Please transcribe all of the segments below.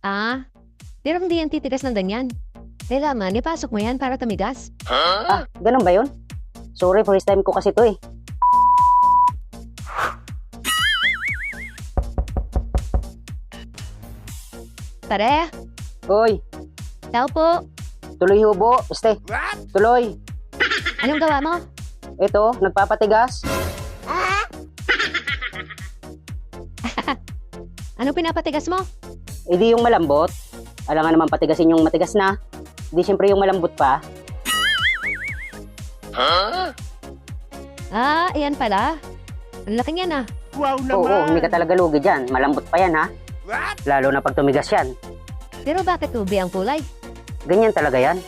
Ah, pero hindi yan titigas ng ganyan. Kailangan, ipasok mo yan para tumigas. Ah, ganun ba yun? Sorry, first time ko kasi to eh. Pare, Uy, tao po. tuloy hubo. Tuloy. Anong gawa mo? Ito, nagpapatigas. Anong pinapatigas mo? Eh di yung malambot. Alam nga naman patigasin yung matigas na. Di siyempre yung malambot pa. Ah, iyan pala. Ang laki niyan ah. Wow Oo, hindi ka talaga lugi dyan. Malambot pa yan ha. Lalo na pag tumigas yan. Pero bakit ube ang kulay? Ganyan talaga yan.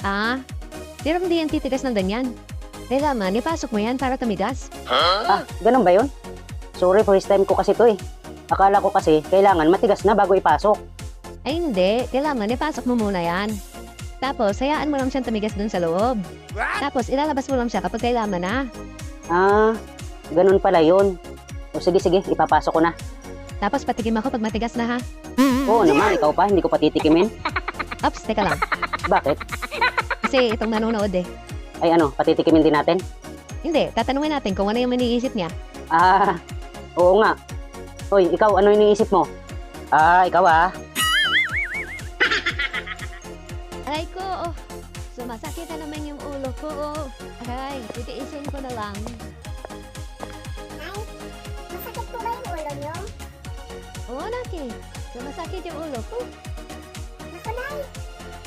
Ah, pero hindi yan titigas ng ganyan. Kailangan, ipasok mo yan para tumigas. Ah, ganun ba yun? Sorry, first time ko kasi to eh. Akala ko kasi kailangan matigas na bago ipasok. Ay hindi, kailangan ipasok mo muna yan. Tapos, hayaan mo lang siyang tumigas dun sa loob. Tapos, ilalabas mo lang siya kapag kailangan na. Ah, ganun pala yun. O sige, ipapasok ko na. Tapos, patikim ako pag matigas na ha. Oo naman, ikaw pa, hindi ko patitikimin. Ops, teka lang. Bakit? Kasi itong nanonood eh. Ay ano, patitikimin din natin? Hindi, tatanungin natin kung ano yung iniisip niya. Ah, oo nga. Hoy, ikaw, ano iniisip mo? Ah, ikaw ah. Aray ko, oh. Sumasakit na naman yung ulo ko, oh. Aray, titiisin ko na lang. Ay, masakit po ba yung ulo nyo? Oo, Naki. Sumasakit yung ulo ko. Naku, Nay,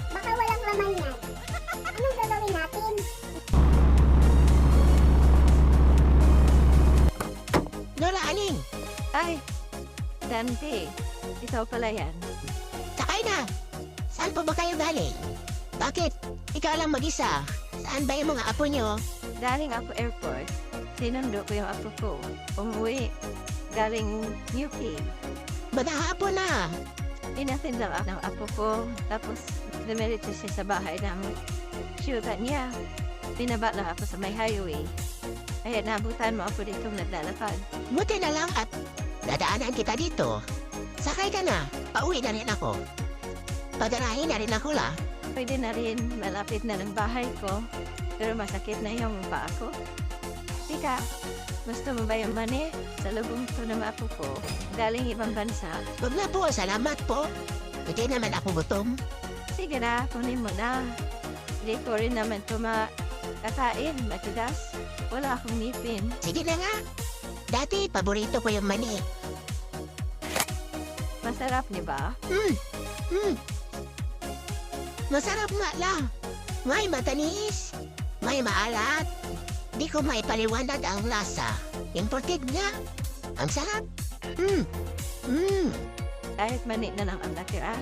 baka walang laman yan. Anong gagawin natin? Lola, aling! Ay, Dante, ikaw pala yan. Sakay na! Saan po ba kayo galing? Bakit? Ikaw lang mag-isa. Saan ba yung mga apo nyo? Galing ako airport, sinundo ko yung apo ko. Umuwi, galing UP. Maghahapon na! Inatin lang ako ng apo ko, tapos dumiretso siya sa bahay ng syuta niya. Binaba lang ako sa may highway. Kaya nabutan mo ako dito naglalakad. Buti na lang at dadaanan kita dito. Sakay ka na. Pauwi na rin ako. Padarahin na rin ako la. Pwede na rin, malapit na ng bahay ko. Pero masakit na yung paa ko. Tika, gusto mo ba yung mani? Sa lubong to ng apo ko, galing ibang bansa. Wag na po, salamat po. Hindi naman ako gutom. Sige na, kunin mo na. Hindi ko rin naman ito makakain, matigas. Wala akong ngipin. Sige na nga. Dati, paborito ko yung mani. Masarap, di ba? Masarap nga lang. May matanis. May maalat. Di ko may paliwanag ang lasa. Imported nga. Ang sarap. Kahit mani na lang ang natira.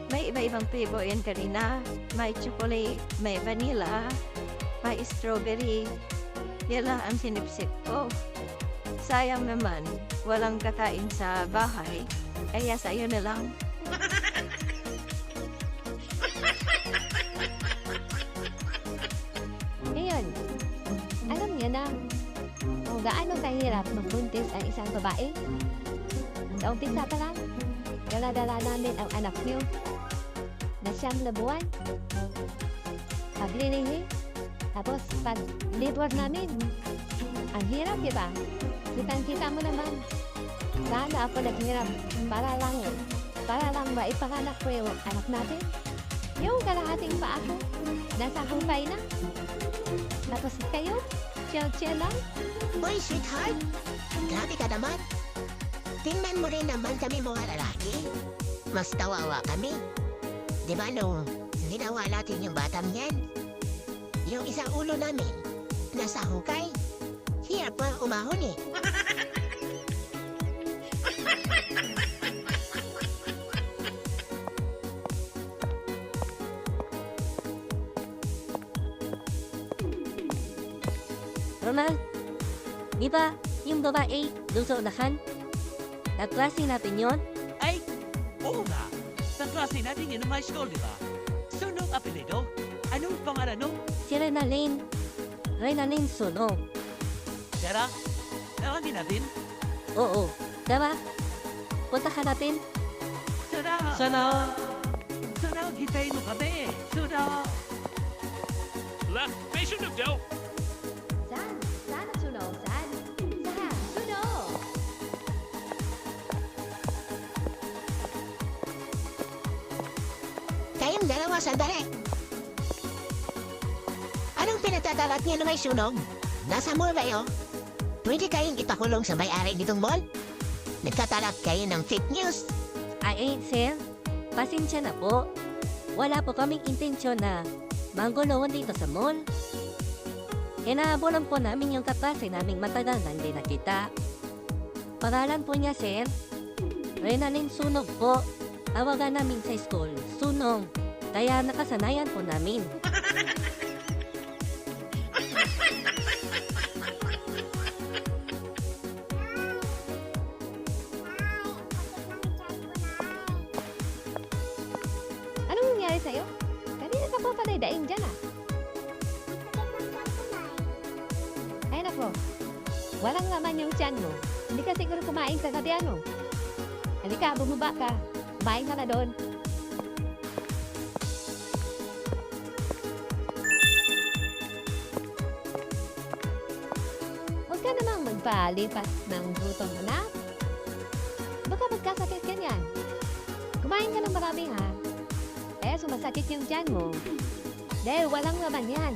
May iba-ibang flavor yan kanina. May chocolate, may vanilla, may strawberry. Yan lang ang sinipsip ko. Sayang naman, walang kakain sa bahay. Kaya sa'yo na lang. Ngayon, alam niya na kung gaano kahirap magbuntis ang isang babae. Sa umpisa pa lang, dala-dala namin ang anak niyo na 9 na buwan. Paglilihi, tapos pag-labor namin. Ang hirap, di ba? Kitang-kita mo naman. Sana ako naghirap para lang maipanganak ko yung anak natin. Yung kalahating pa ako, nasa humpay na. Tapos kayo, chill-chill lang. Boy, sweetheart. Grabe ka naman. Tingnan mo rin naman kami mga lalaki. Mas tawawa kami. Di ba nung ginawa natin yung batang yan? Yung isang ulo namin, nasa hukay. Hirap pa umahon eh. Ronald, di ba yung babae doon sa unahan? Kaklase natin yon? Ay, oo nga. Sa klase natin yun ng high school, di ba? Sunog apelido? Anong pangalan no? Si Renalyn. Renalyn Sunog. Tara, tawagin natin. Oo. Tara, punta ka natin. Tara! Sana! Sana, hintayin mo kami! Sana! Lah, may sunog daw. San? Saan ang sunog? San? Saan? Sunog! Kayong dalawa, sandali. Anong pinatatalat niyo na may sunog? Nasa mall kayo? Pwede kayong ipakulong sa may-ari nitong mall? Nagtatalat kayo ng fake news. Ay, sir, pasensya na po. Wala po kaming intensyon na manggulungan dito sa mall. Hinaabolan po namin yung kaklase naming matagal na hindi nakita. Pangalan po niya, sir. Renanin Sunog po. Tawagan namin sa school, Sunong. Kaya nakasanayan po namin. Anong nangyari sa'yo? Kanina ka pa pala daing dyan ah. Ay nako, walang laman yung tiyan mo. Hindi ka siguro kumain sa gabi ano. Halika, bumaba ka. Kumain ka na doon. Huwag ka namang magpalipas ng gutom, anak. Baka magkasakit ka niyan. Kumain ka ng marami ha. Eh, sumasakit yung tiyan mo. Dahil walang laman yan.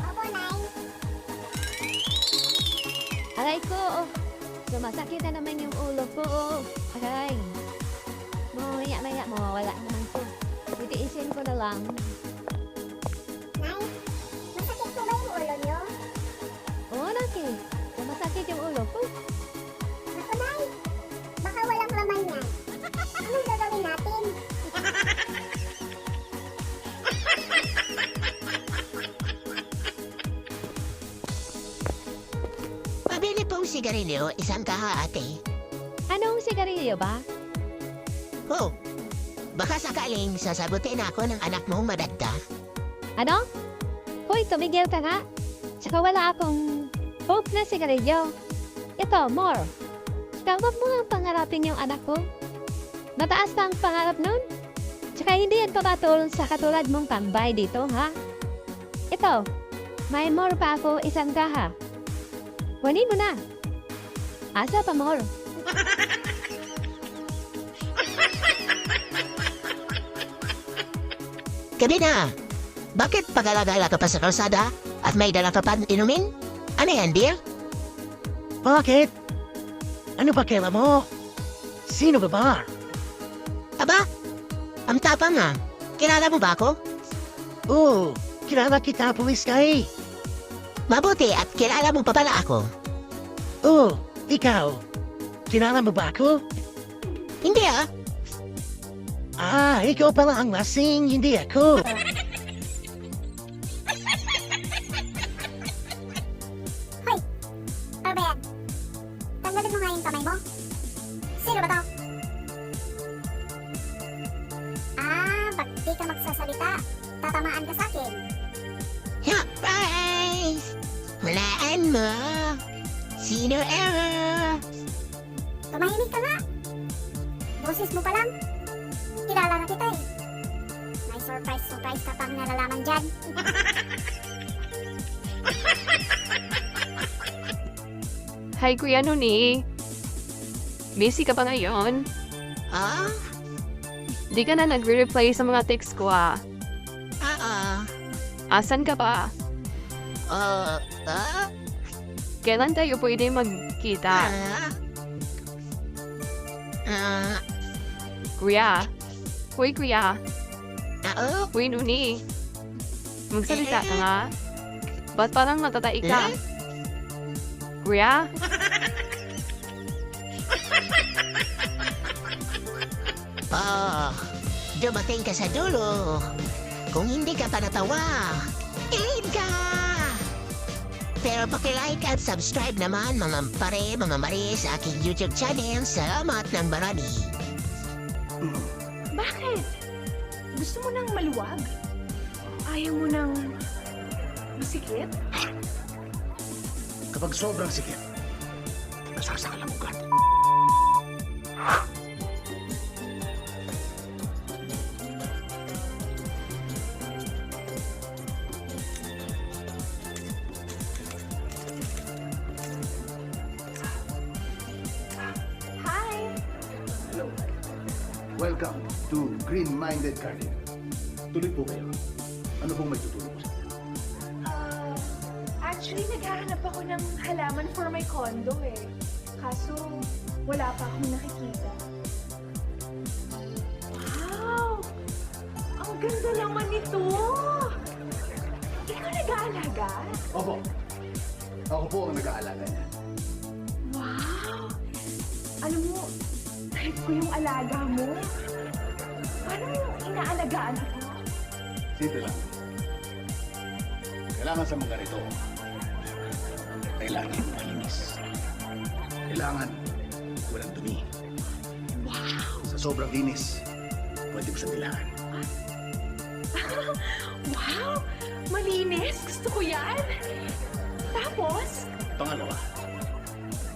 Opo, Nay. Aray ko, sumasakit na naman yung ulo ko. Aray. Maya mawawala naman ko. Titiisin ko na lang. Nay, masakit po ba yung ulo niyo? Oo, Naki. Sumasakit yung ulo ko. Naku, Nay. Baka walang laman yan. Anong gagawin natin? Pabili pong sigarilyo, isang kaha ate. Anong sigarilyo ba? Oh, baka sakaling sasagutin ako ng anak mong madagda. Ano? Hoy, tumigil ka nga. Tsaka wala akong hope na sigarilyo. Ito, more. Tawag mo ang pangarapin yung anak ko. Mataas pa ang pangarap nun. Tsaka hindi yan papatol sa katulad mong tambay dito, ha? Ito, may more pa ako isang kaha. Kunin mo na. Asa pa more? Gabi na! Bakit pag-alagala ka pa sa kalsada at may dala ka pa inumin? Ano yan, dear? Bakit? Ano ba kailan mo? Sino ba ba? Aba, ang tapang nga. Kilala mo ba ako? Oo, kilala kita, Police Guy. Mabuti at kilala mo pa pala ako. Oo, ikaw. Kilala mo ba ako? Hindi ah. Ah, ikaw pala ang lasing, hindi ako. Ano ba yan? Tanggalin mo nga yung kamay mo. Sino ba to? Pag di ka magsasalita, tatamaan ka sa akin. Surprise! Hulaan mo. Sino ever? Tumahimik ka nga. Boses mo pa lang. Kilala na kita eh. May surprise ka pang nalalaman dyan. Hi, Kuya Nuni. Busy ka ba ngayon? Ah? Di ka na nagre-reply sa mga text ko ah. Asan ka ba? Kailan tayo pwede magkita? Kuya. Hoy, Kuya. Hoy, Nuni. Magsalita ka nga. Ba't parang natatay ka? Kuya? Dumating ka sa dulo. Kung hindi ka pa natawa, end ka! Pero pakilike at subscribe naman mga pare, mga mari sa aking YouTube channel. Salamat ng marami. Bakit? Gusto mo nang maluwag? Ayaw mo nang masikip? Kapag sobrang sikip, nasasakal ang ugat. Welcome to Green-Minded Garden. Tuloy po kayo. Ano pong may tutulong ko sa inyo? Actually, naghahanap ako ng halaman for my condo eh. Kaso, wala pa akong nakikita. Wow! Ang ganda naman nito! Ikaw nag-aalaga? Opo. Ako po ang nag-aalaga niya. Wow! Alam mo, type ko yung alaga mo. Paano yung inaalagaan ako? Simple lang. Kailangan sa mga ganito, kailangan malinis. Kailangan walang dumi. Wow! Sa sobrang linis, pwede mo siyang dilaan. Wow! Malinis! Gusto ko yan! Tapos, Pangalawa,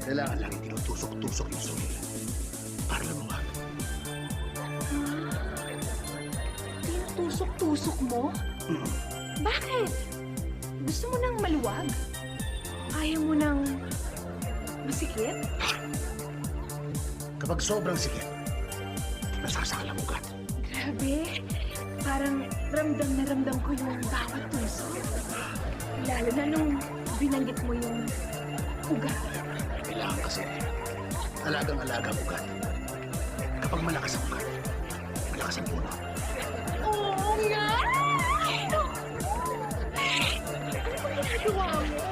kailangan lagi tinutusok-tusok yung soil para lumuwag. tinutusok-tusok mo? Bakit? Gusto mo nang maluwag? Ayaw mo nang masikip? Kapag sobrang sikip, nasasakal ang ugat. Grabe! Parang ramdam na ramdam ko yung bawat tusok. Lalo na nung binanggit mo yung ugat. Kailangan kasi alagang-alaga ang ugat. Kapag malakas ang ugat, malakas ang puno. Oo nga! Ano ba ginagawa mo?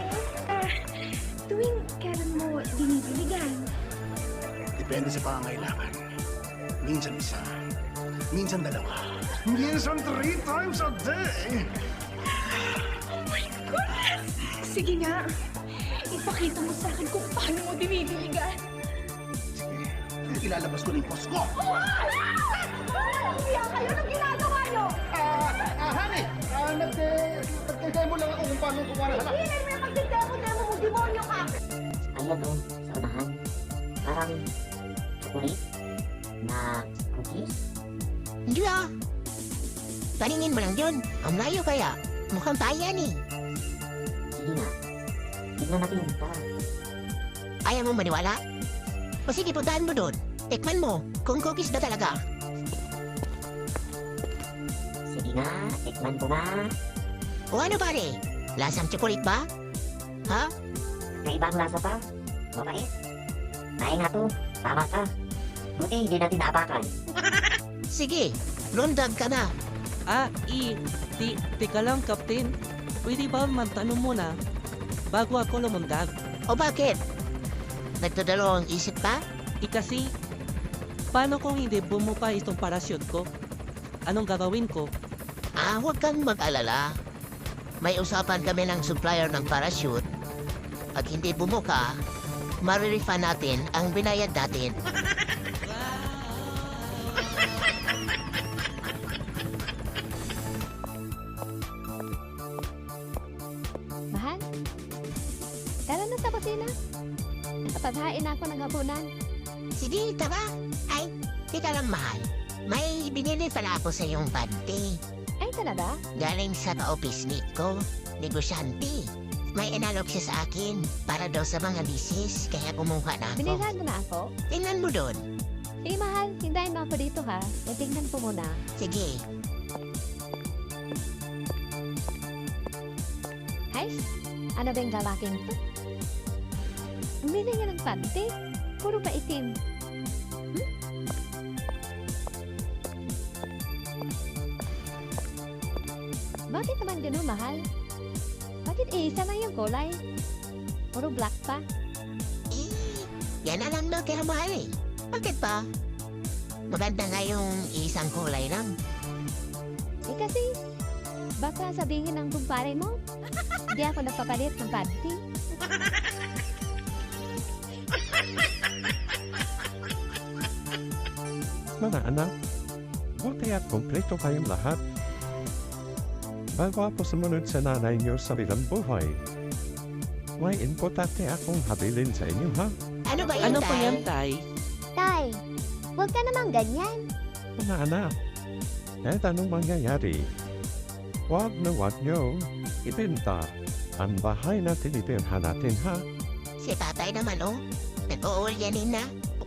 Tuwing kailan mo dinidiligan? Depende sa pangangailangan. Minsan isa, minsan dalawa. Minsan 3 times a day. Oh my goodness! Sige nga, ipakita mo sa akin kung paano mo dinidiligan. Sige, ilalabas ko na yung post ko. Kaya kayo nang ginagawa nyo! Honey, nagtitay mo lang ako kung paano kumara hala. Hindi mo yung magdidemo-demo mo, demonyo ka! Ayan o, sa unahan. Parang chocolate na cookies. Hindi ah. Paningin mo lang yun. Ang layo kaya. Mukhang bayan eh. Sige na. Tignan natin. Tara. Ayaw mo maniwala? O sige, puntahan mo doon. Tikman mo kung cookies na talaga. Sige na. Tikman ko na. O ano pare? Lasang chocolate ba? Ha? May ibang lasa pa. Mabait. Kaya nga to. Tama ka. Buti hindi natin naapakan. Sige, lundag ka na. Teka lang, Captain. Pwede ba magtanong muna bago ako lumundag? O bakit? Nagdadalawang isip pa? Kasi, paano kung hindi bumuka itong parachute ko? Anong gagawin ko? Huwag kang mag-alala. May usapan kami ng supplier ng parachute. Pag hindi bumuka, marirefund natin ang binayad natin. Mahal? Tara na sa kusina. Paghain ako ng hapunan. Sige, tara. Ay, teka lang mahal. May binili pala ako sa iyong panty. Ay, talaga? Galing sa ka-office mate ko, negosyante. May inalok siya sa akin para daw sa mga bisis, kaya kumuha na ako. Binilhan mo na ako? Tingnan mo doon. Sige, mahal. Hintayin mo ako dito, ha? Tingnan ko muna. Sige. Ay, ano ba yung lalaking to? Umili niya ng panty. Puro pa itim. Bakit naman gano'n, mahal? Bakit isa lang yung kulay? Puro black pa. Yan alam na kaya mahal eh. Bakit pa? Maganda nga yung isang kulay lang. Kasi, baka sabihin ng kumpare mo, hindi ako nagpapalit ng panty. Mga anak, buti at kompleto kayong lahat. Bago ako sumunod sa nanay niyo sa bilang buhay, may importante akong habilin sa inyo, ha? Ano ba yan, Ano po yan, Tay? Tay, huwag ka namang ganyan. Mga anak, kahit anong mangyayari, huwag niyo ibenta ang bahay na tinitirhan natin, ha? Si tatay naman oh, nag-uulyanin na.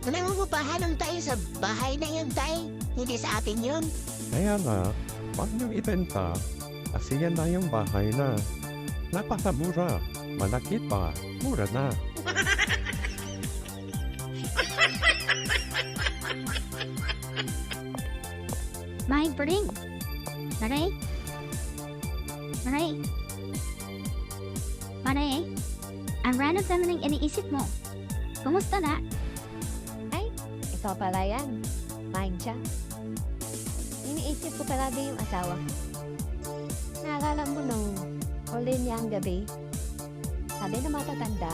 Nangungupahan tayo sa bahay na yun, tay. Hindi sa atin yun. Kaya nga, huwag niyong ibenta. Kasi yan na yung bahay na. Napakamura. Malaki pa. Mura na. May Bring. Maray? Maray? Maray? Ang random naman ang iniisip mo. Kumusta na? Ay, ikaw pala yan. Mine siya. Iniisip ko palagi yung asawa ko. Naalala mo nung huli niya ang gabi, sabi na matatanda,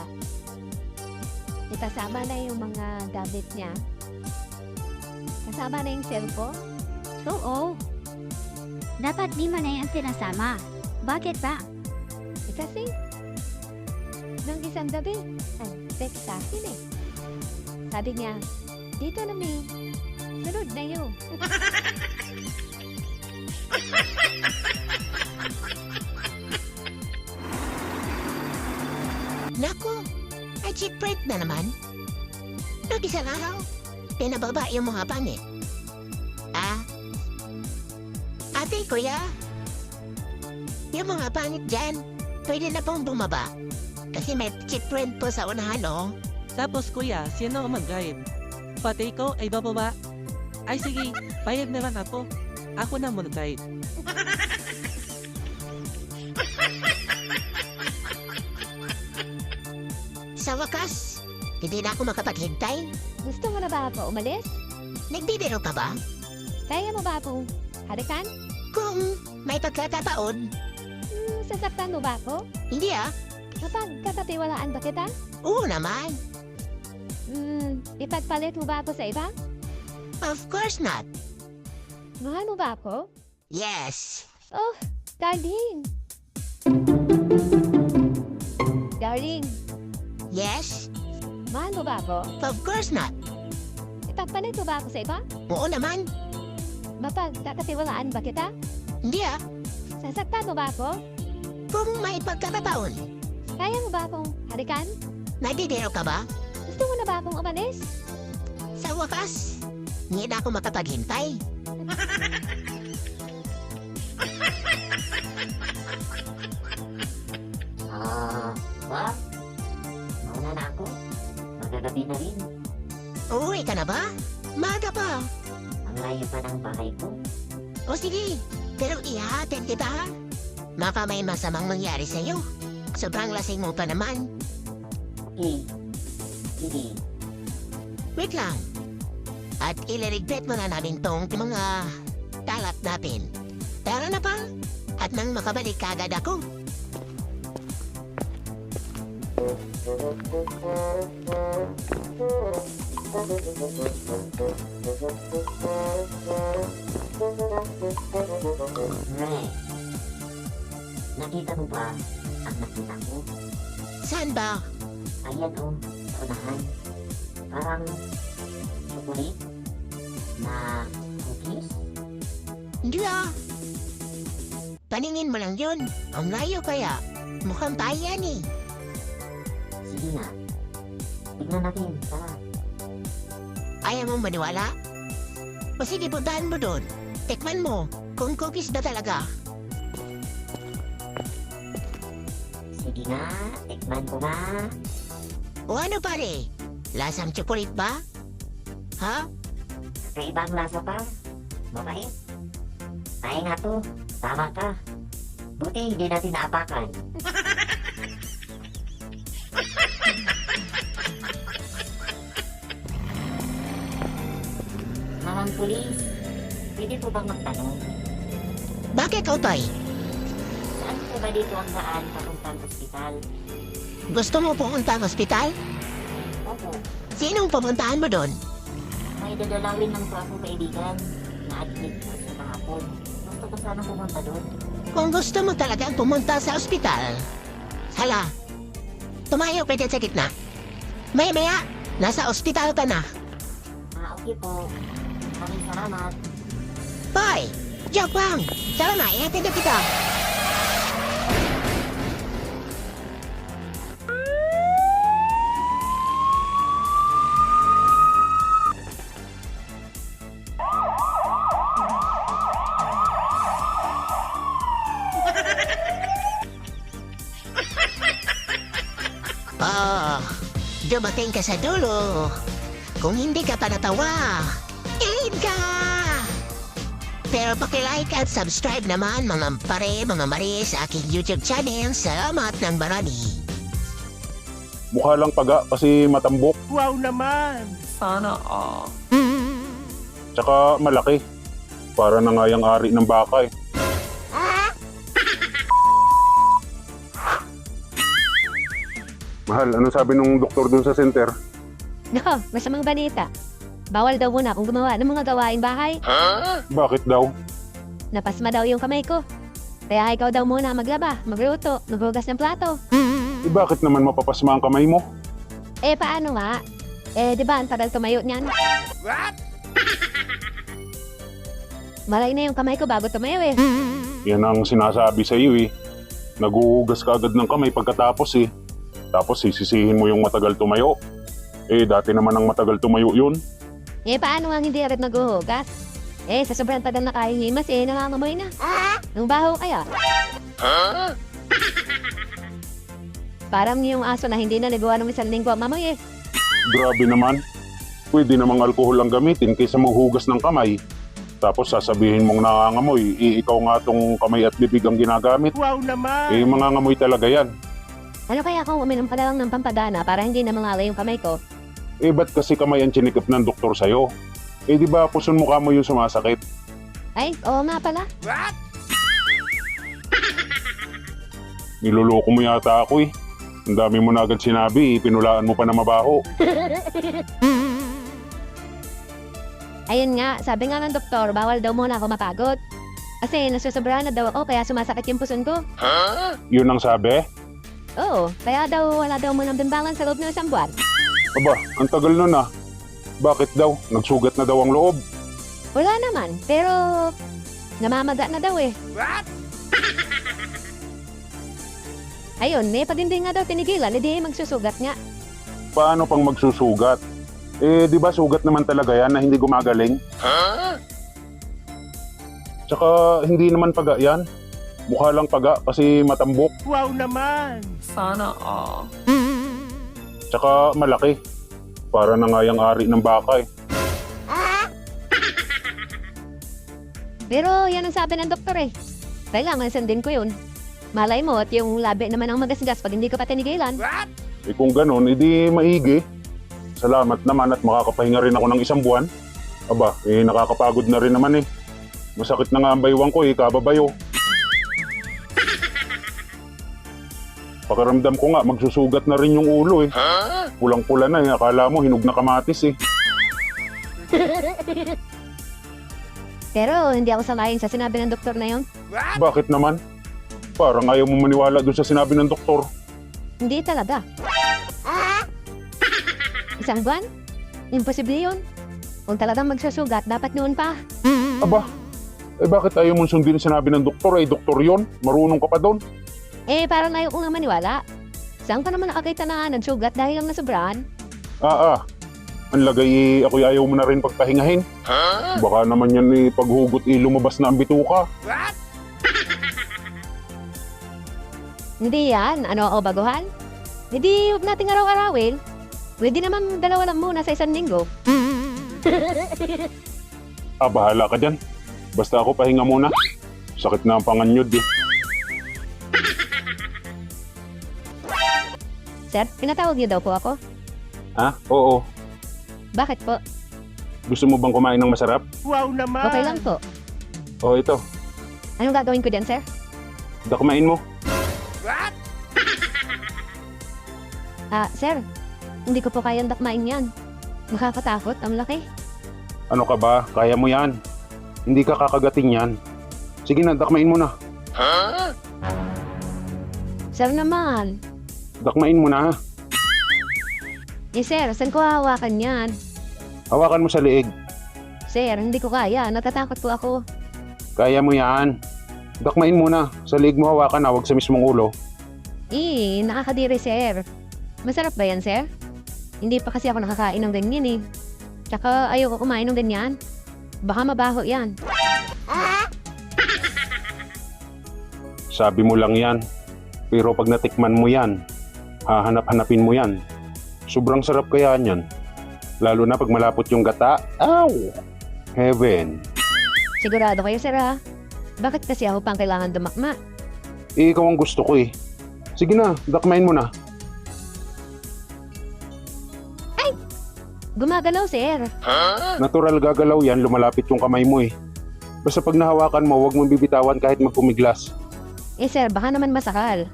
itasama na yung mga gamit niya. Kasama na yung cellphone. Oo. Dapat di man ay ang pinasama. Bakit ba? Kasi, nung isang gabi, nag-text sa akin eh. Sabi niya, dito na may sunod na yun. Naku, ay cheap rate na naman. Nung isang araw, pinababa yung mga pangit. Ate, kuya, yung mga pangit dyan, pwede na pong bumaba. Kasi may cheap rent po sa unahan, oh. Tapos kuya, sino ang mag-guide? Pati ko ay bababa? Ay sige, payag naman ako. Ako na mag-guide. Sa wakas, hindi na ako makapaghintay. Gusto mo na ba ako umalis? Nagbibiro ka ba? Kaya mo ba akong harikan? Kung may pagkakataon. Sasaktan mo ba ako? Hindi Mapagkakatiwalaan ba kita? Oo naman. Ipagpalit mo ba ako sa iba? Of course not. Mahal mo ba ako? Yes. Oh, darling. Darling, Yes. mahal mo ba ako? Of course not. Ipagpalit mo ba ako sa iba? Oo naman. Mapagkakatiwalaan ba kita? Hindi Sasaktan mo ba ako? Kung may pagkakataon. Kaya mo ba akong harikan? Nagbibiro ka ba? Gusto mo na ba akong umalis? Sa wakas, hindi na ako makapaghintay. Boss? Mauna na ako. Magagabi na rin. Uuwi ka na ba? Maga pa. Ang layo pa ng bahay ko. O sige, pero ihahatid kita ha. Baka may masamang mangyari sa'yo. Sobrang lasing mo pa naman. Okay. Sige. Wait lang. At ililigpit mo na namin tong mga kalat natin. Tara na pa. At nang makabalik kagad ako. Ray, nakita mo ba ang nakita ko? Saan ba? Ayan sa unahan. Parang chocolate na cookies. Hindi Paningin mo lang yun. Ang layo kaya. Mukhang tayo yan eh. Sige na. Tignan natin. Tara. Ayaw mong maniwala? O sige, puntahan mo doon. Tikman mo kung cookies ba talaga. Sige na. Tikman ko na. O ano pare? Lasang chocolate ba? Ha? Kaibang lasa pa. Mabait. Tayo nga to. Tama ka. Buti hindi natin naapakan. Mamang pulis, pwede po bang magtanong? Bakit, Otoy? Saan po ba dito ang daan papuntang ospital? Gusto mo pumunta ang ospital? Opo, Sinong pumuntahan mo doon? may dadalawin lang po akong kaibigan na admit po sa kahapon. Gusto ko sana pumunta doon. Kung gusto mo talagang pumunta sa ospital, hala, tumayo ka dyan sa gitna. Maya-maya, nasa ospital ka na. Okay po. Maraming salamat. Boy, joke lang. Tara na, ihatid na kita. dumating ka sa dulo. Kung hindi ka pa natawa, end ka! Pero paki-like at subscribe naman mga pare, mga mari sa aking YouTube channel. Salamat ng marami. Mukha lang paga kasi matambok. Wow naman! Sana all. Tsaka malaki. Para na nga yung ari ng baka eh. Mahal, ano sabi nung doktor dun sa center? Nako, masamang balita. Bawal daw muna akong gumawa ng mga gawain bahay. Bakit daw? Napasma daw yung kamay ko. Kaya ikaw daw muna maglaba, magluto, maghugas ng plato. Bakit naman mapapasma ang kamay mo? Paano nga? Di ba ang tagal tumayo niyan? What? Malay na yung kamay ko bago tumayo eh. Yan ang sinasabi sa iyo eh. Naguhugas ka agad ng kamay pagkatapos eh. Tapos sisisihin mo yung matagal tumayo. Dati naman ang matagal tumayo yun. Paano nga hindi rin maghuhugas? Sa sobrang tagal na kahihimas nangangamoy na. Nung baho kaya? Parang yung aso na hindi naligawan ng isang linggo ang mamoy eh. Grabe naman. Pwede namang alkohol ang gamitin kaysa maghugas ng kamay. Tapos sasabihin mong nangangamoy, ikaw nga tong kamay at bibig ang ginagamit. Wow naman! Mangangamoy talaga yan. Ano kaya kung uminom pa lang ng pampadana para hindi na mangalay yung kamay ko? Ba't kasi kamay ang chinikip ng doktor sa'yo? Di ba puson mukha mo yung sumasakit? Ay, oo nga pala. What? Niloloko mo yata ako eh. Ang dami mo na agad sinabi, pinulaan mo pa na mabaho. Ayun nga, sabi nga ng doktor, bawal daw muna ako mapagod. Kasi nasusobrahan na daw ako kaya sumasakit yung puson ko. Yun ang sabi? Oo, kaya daw wala daw munang bimbangan sa loob ng isang buwan. Aba, ang tagal nun ah. Bakit daw? Nagsugat na daw ang loob. Wala naman, pero namamaga na daw eh. What? Ayun, pag hindi nga daw tinigilan, hindi magsusugat nga. Paano pang magsusugat? Di ba sugat naman talaga yan na hindi gumagaling? Tsaka hindi naman paga yan. Mukha lang paga kasi matambok. Wow naman! Sana all. Tsaka malaki. Para na nga yung ari ng baka eh. Pero yan ang sabi ng doktor eh. Kailangan sundin ko yun. Malay mo at yung labi naman ang magasgas pag hindi ko pa tinigilan. What? Kung ganun, edi maigi. Salamat naman at makakapahinga rin ako ng isang buwan. Aba, nakakapagod na rin naman eh. Masakit na nga ang baywang ko kababayo. Pakiramdam ko nga, magsusugat na rin yung ulo eh. Pulang-pula na akala mo hinog na kamatis eh. Pero hindi ako sanayin sa sinabi ng doktor na yun. Bakit naman? Parang ayaw mo maniwala doon sa sinabi ng doktor. Hindi talaga. Isang buwan? Imposible yun. Kung talagang magsusugat, dapat noon pa. Aba, bakit ayaw mong sundin sinabi ng doktor? Doktor yon, marunong ka pa doon. Parang ayaw ko nga maniwala. Saan ka naman nakakita na nagsugat dahil lang nasobrahan? Ang lagay ako ayaw mo na rin pagpahingahin. Baka naman yan paghugot lumabas na ang bituka. What? Hindi yan. Ano ako baguhan? Hindi huwag nating araw-arawin. Pwede naman dalawa lang muna sa isang linggo. Bahala ka dyan. Basta ako pahinga muna. Sakit na ang panganyod eh. Sir, pinatawag niyo daw po ako. Oo. Bakit po? Gusto mo bang kumain ng masarap? Wow naman! Okay lang po. Ito. Anong gagawin ko dyan, sir? Kumain mo. What? Sir, hindi ko po kayang dakmain yan. Nakakatakot, ang laki. Ano ka ba? Kaya mo yan. Hindi ka kakagating yan. Sige na, dakmain mo na. Sir naman. Dakmain mo na. Sir, saan ko hawakan yan? Hawakan mo sa liig. Sir, hindi ko kaya. Natatakot po ako. Kaya mo yan. Dakmain mo na. Sa liig mo hawakan, huwag sa mismong ulo. Nakakadiri, sir. Masarap ba yan, sir? Hindi pa kasi ako nakakain ng ganyan eh. Tsaka ayoko kumain ng ganyan. Baka mabaho yan. Sabi mo lang yan. Pero pag natikman mo yan, hahanap-hanapin mo yan. Sobrang sarap kaya niyan. Lalo na pag malapot yung gata. Ow! Heaven. Sigurado kayo, sir, ha? Bakit kasi ako pang kailangan dumakma? Eh, ikaw ang gusto ko eh. Sige na, dakmain mo na. Gumagalaw, sir. Natural gagalaw yan, lumalapit yung kamay mo eh. Basta pag nahawakan mo, huwag mong bibitawan kahit magpumiglas. Eh, sir, baka naman masakal.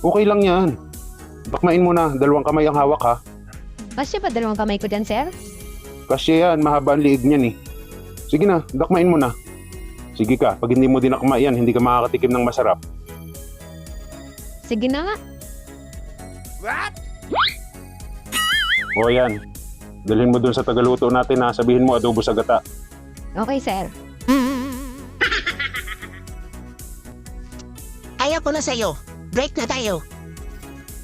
Okay lang yan. Dakmain mo na, 2 kamay ang hawak ha. Kasya ba 2 kamay ko dyan, sir? Kasi yan, mahaba ang liig niyan eh. Sige na, dakmain mo na. Sige ka, pag hindi mo dinakma yan, hindi ka makakatikim ng masarap. Sige na nga. O yan, dalhin mo dun sa tagaluto natin ha, sabihin mo adobo sa gata. Okay, sir. Ayaw ko na sa'yo. Break na tayo.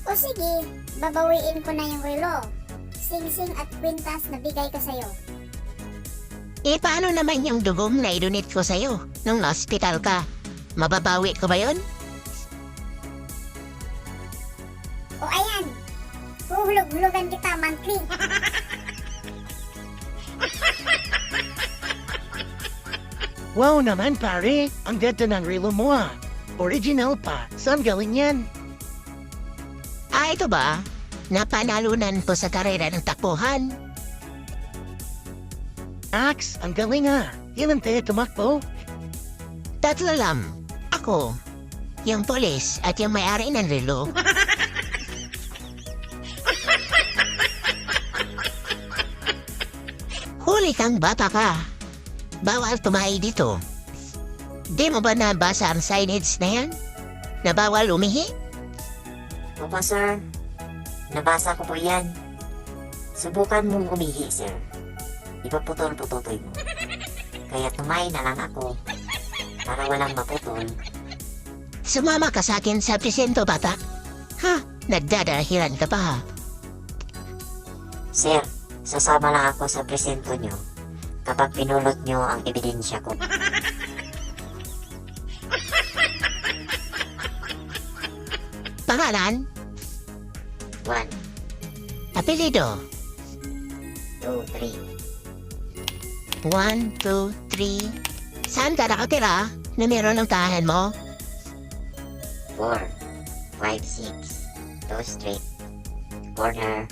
O sige, babawiin ko na yung relo. Sing-sing at kwintas na bigay ko sa'yo. Eh, paano naman yung dugong na idonate ko sa'yo nung hospital ka? Mababawi ko ba yun? O ayan, huhulog-hulugan kita monthly. Wow naman pare, ang ganda ng relo mo ah. Original pa, saan galing yan? Ah, ito ba? Napanalunan po sa karera ng takbuhan. Ax, ang galing ah. Ilan tayo tumakbo? 3 lang. Ako, yung polis at yung may-ari ng relo. Huli kang bata ka. Bawal tumahi dito. Di mo ba nabasa ang signage na yan? Na bawal umihi? Opo, sir. Nabasa ko po yan. Subukan mong umihi, sir. Ipaputol-pututoy mo. Kaya tumahi na lang ako para walang maputol. Sumama ka sa akin sa presinto, bata. Ha? Nagdadahilan ka pa ha? Sir, sasama lang ako sa presento nyo kapag pinulot nyo ang ebidensya ko. Pangalan? 1, Apelido? 2, 3. 1, 2, 3. Saan ka nakatira? Numero ng tahan mo? 4, 5, 6. 2 Street. Corner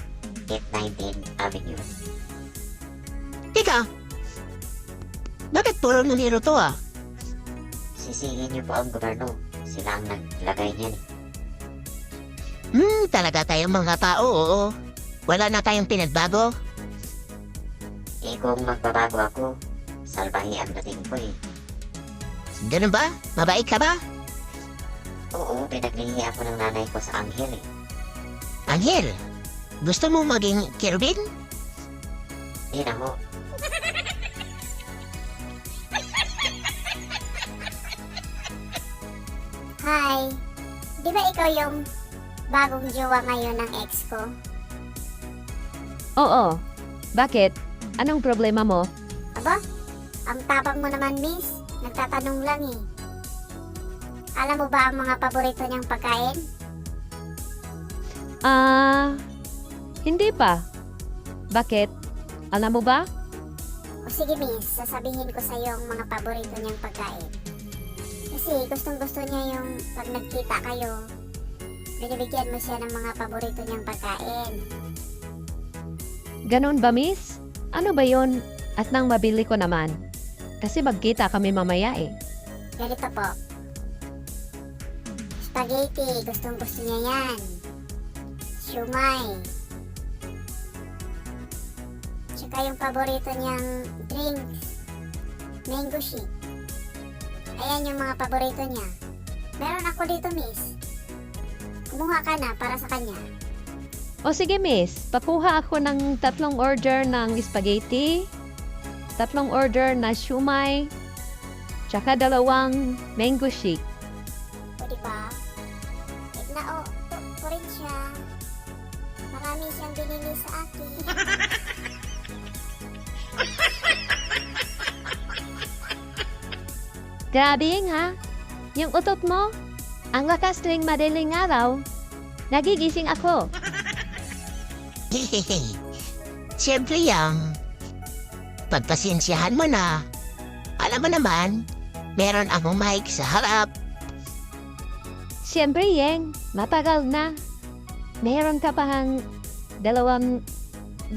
819 Avenue. Tika! Bakit puro numero to ah? Sisihin niyo po ang gobyerno. Sila ang naglagay niyan. Talaga tayong mga tao, oo. Wala na tayong pinagbago. Eh kung magbabago ako, salbahe ang dating ko eh. Ganun ba? Mabait ka ba? Oo, pinaglihi ako ng nanay ko sa Anghel eh. Angel, gusto mo maging Kerubin? Di na ho. Hi, di ba ikaw yung bagong jowa ngayon ng ex ko? Oo. Bakit? Anong problema mo? Aba, ang tapang mo naman, miss. Nagtatanong lang eh. Alam mo ba ang mga paborito niyang pagkain? Hindi pa. Bakit? Alam mo ba? O sige, miss, sasabihin ko sa iyo ang mga paborito niyang pagkain. Kasi gustong-gusto niya yung pag nagkita kayo, binibigyan mo siya ng mga paborito niyang pagkain. Ganon ba, miss? Ano ba yon? At nang mabili ko naman. Kasi magkita kami mamaya eh. Ganito po. Spaghetti, gustong-gusto niya yan. Siumay. Tsaka yung paborito niyang drinks, mango shake. Ayan yung mga paborito niya. Meron ako dito, miss. Kumuha ka na para sa kanya. O sige, miss. Pakuha ako ng 3 order ng spaghetti, 3 order na siumay, tsaka 2 mango shake. O diba? Tigna o, po rin siya. Marami siyang binili sa akin. Grabe ha? Yung utot mo? Ang lakas tuwing madaling araw. Nagigising ako. Siyempre yang, pagpasensyahan mo na. Alam mo naman, meron akong mic sa harap. Siyempre, Yeng, matagal na. Meron ka pang 2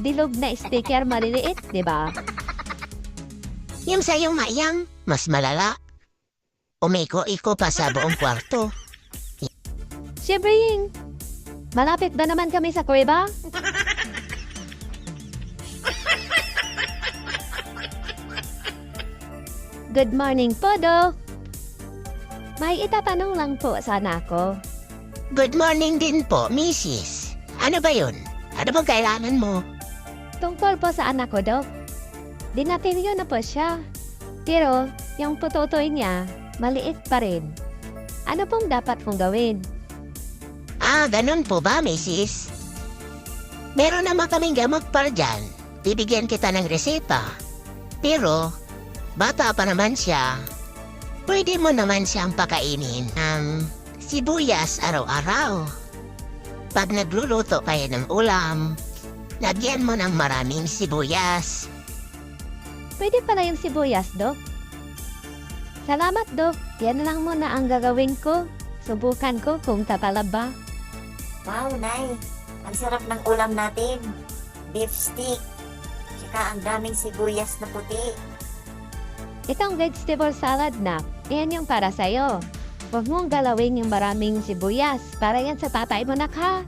bilog na speaker maliliit, di ba? Yung sa'yo, Mayang, mas malala. Umiko-iko pa sa buong kwarto. Siyempre, Yeng. Malapit ba naman kami sa kuweba? Good morning po, Dok. May itatanong lang po sana ako. Good morning din po, Mrs. Ano ba yun? Ano bang kailangan mo? Tungkol po sa anak ko, Dok. Dinateryo na po siya. Pero, yung putotoy niya, maliit pa rin. Ano pong dapat kong gawin? Ah, ganun po ba, Mrs.? Meron naman kaming gamot para dyan. Bibigyan kita ng reseta. Pero, bata pa naman siya. Pwede mo naman siyang pakainin ng sibuyas araw-araw. Pag nagluluto kayo ng ulam, lagyan mo ng maraming sibuyas. Pwede pala yung sibuyas, Dok. Salamat, Dok. Yan lang muna ang gagawin ko. Subukan ko kung tatalab ba. Wow, Nay. Ang sarap ng ulam natin. Beef stick. Tsaka ang daming sibuyas na puti. Itong vegetable salad na, yan yung para sa'yo. Huwag mong galawin yung maraming sibuyas. Para yan sa tatay mo na ka.